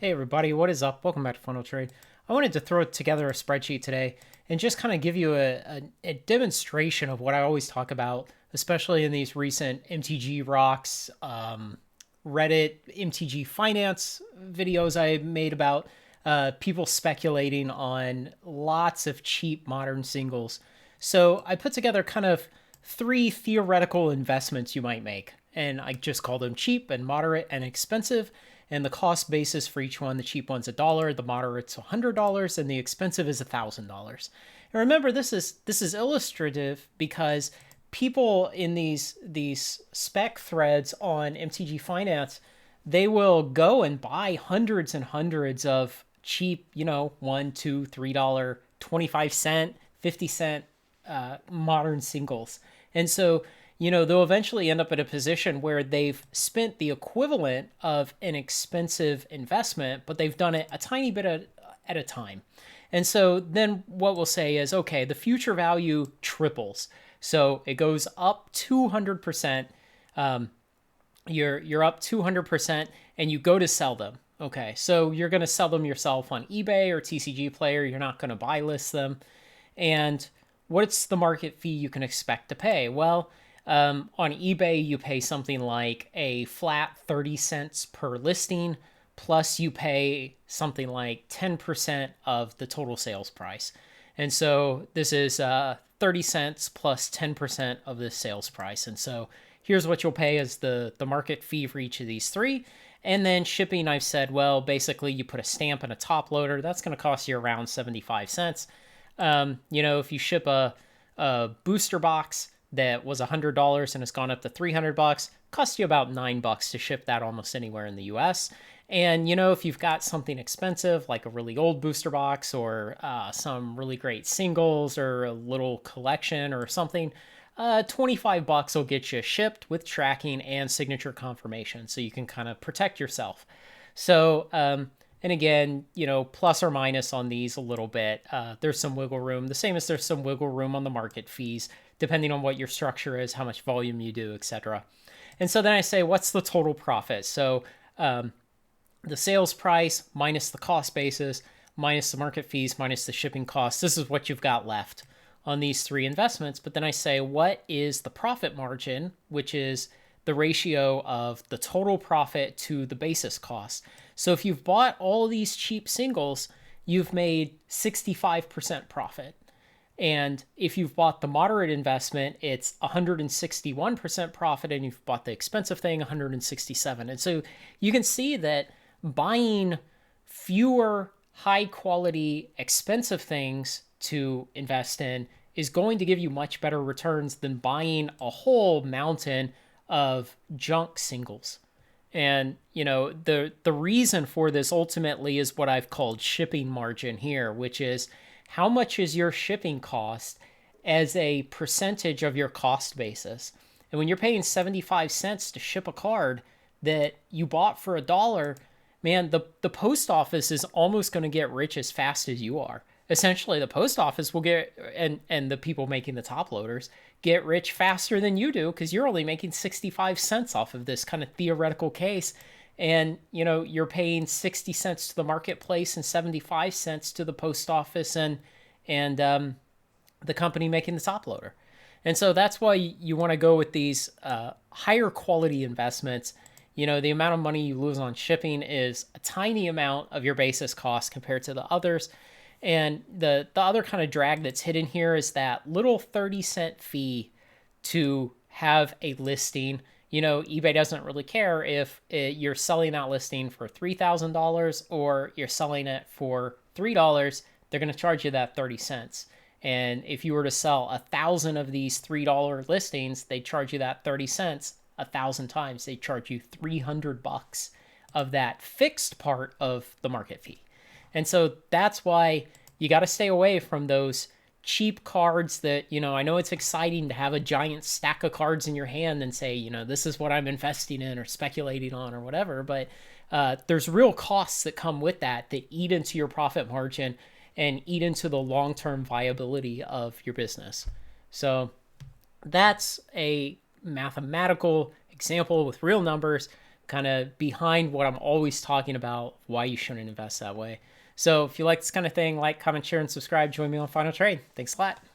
Hey everybody, what is up? Welcome back to Funnel Trade. I wanted to throw together a spreadsheet today and just kind of give you a demonstration of what I always talk about, especially in these recent MTG Rocks, Reddit, MTG Finance videos I made about people speculating on lots of cheap modern singles. So I put together kind of three theoretical investments you might make, and I just call them cheap and moderate and expensive. And the cost basis for each one, the cheap one's $1, the moderate's $100, and the expensive is $1,000. And remember, this is illustrative because people in these spec threads on MTG Finance, they will go and buy hundreds and hundreds of cheap, $1, $2, $3, 25-cent, 50-cent modern singles. And so they'll eventually end up in a position where they've spent the equivalent of an expensive investment, but they've done it a tiny bit at a time. And so then what we'll say is, okay, the future value triples. So it goes up 200%. You're up 200% and you go to sell them. Okay, so you're going to sell them yourself on eBay or TCG Player. You're not going to buy list them. And what's the market fee you can expect to pay? Well, on eBay, you pay something like a flat 30 cents per listing, plus you pay something like 10% of the total sales price. And so this is 30 cents plus 10% of the sales price. And so here's what you'll pay as the market fee for each of these three. And then shipping, I've said, well, basically you put a stamp and a top loader. That's going to cost you around 75 cents. If you ship a booster box that was $100 and has gone up to $300, costs you about $9 to ship that almost anywhere in the US. And, if you've got something expensive, like a really old booster box or some really great singles or a little collection or something, $25 will get you shipped with tracking and signature confirmation. So you can kind of protect yourself. So, and again, plus or minus on these a little bit. There's some wiggle room, the same as there's some wiggle room on the market fees, depending on what your structure is, how much volume you do, etc. And so then I say, what's the total profit? So the sales price minus the cost basis, minus the market fees, minus the shipping costs. This is what you've got left on these three investments. But then I say, what is the profit margin, which is the ratio of the total profit to the basis cost. So if you've bought all these cheap singles, you've made 65% profit. And if you've bought the moderate investment, it's 161% profit, and you've bought the expensive thing, 167. And so you can see that buying fewer high quality, expensive things to invest in is going to give you much better returns than buying a whole mountain of junk singles. And the reason for this ultimately is what I've called shipping margin here, which is how much is your shipping cost as a percentage of your cost basis. And when you're paying 75 cents to ship a card that you bought for $1, man, the post office is almost going to get rich as fast as you are. Essentially, the post office will get, and the people making the top loaders get rich faster than you do, because you're only making 65 cents off of this kind of theoretical case. And, you're paying 60 cents to the marketplace and 75 cents to the post office and the company making the top loader. And so that's why you want to go with these higher quality investments. The amount of money you lose on shipping is a tiny amount of your basis cost compared to the others. And the other kind of drag that's hidden here is that little 30-cent fee to have a listing. eBay doesn't really care if you're selling that listing for $3,000 or you're selling it for $3. They're going to charge you that 30 cents. And if you were to sell 1,000 of these $3 listings, they charge you that 30 cents 1,000 times. They charge you $300 of that fixed part of the market fee. And so that's why you got to stay away from those cheap cards that, I know it's exciting to have a giant stack of cards in your hand and say, this is what I'm investing in or speculating on or whatever. But there's real costs that come with that eat into your profit margin and eat into the long-term viability of your business. So that's a mathematical example with real numbers kind of behind what I'm always talking about, why you shouldn't invest that way. So if you like this kind of thing, like, comment, share, and subscribe. Join me on Final Trade. Thanks a lot.